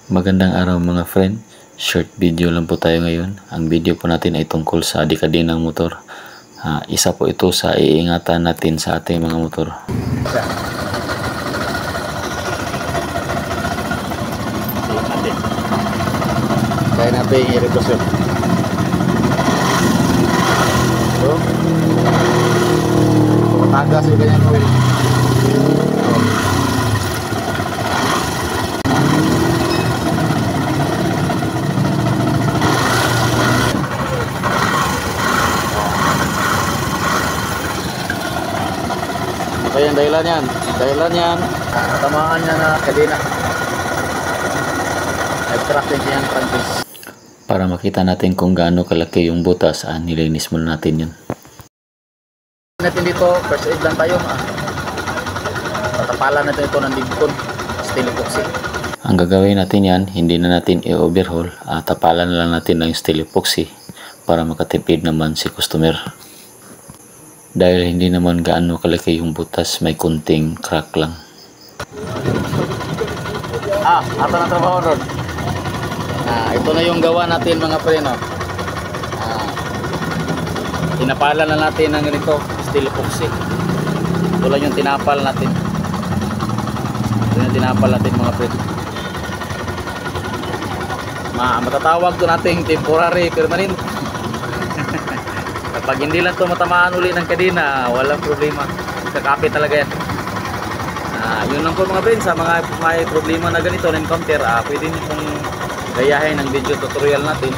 Magandang araw mga friend, short video lang po tayo ngayon. Ang video po natin ay tungkol sa dekadinang motor. Isa po ito sa iingatan natin sa ating mga motor. Kaya natin i-reverse yun. So, matagas yung ganyan oil. Kaya yung dahilan yan, tamaan niya na kadena. Nag-cracking siya yung crankcase. Para makita natin kung gaano kalaki yung butas, nilinis muna natin yun. Natin dito, first aid lang tayo. Tatapalan natin ito ng digkon, steel epoxy. Ang gagawin natin yan, hindi na natin i-overhaul, tapalan na lang natin ng steel epoxy para makatipid naman si customer. Dahil hindi naman gaano kalaki yung butas, may kunting crack lang. Ato na trabaho ron. Ito na yung gawa natin mga preno. Tinapalan na natin ng ganito, steel epoxy. Ito lang yung tinapal natin. Ito yung tinapal natin mga preno. Matatawag to nating temporary permanent. Kapag hindi lang ito matamaan uli ng kadena, walang problema. Kakapit talaga yan. Yun lang po mga friends, sa mga may problema na ganito na encounter, pwede nyo pong gayahin ang video tutorial natin.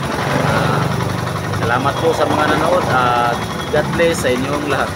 Salamat po sa mga nanood at God bless sa inyong lahat.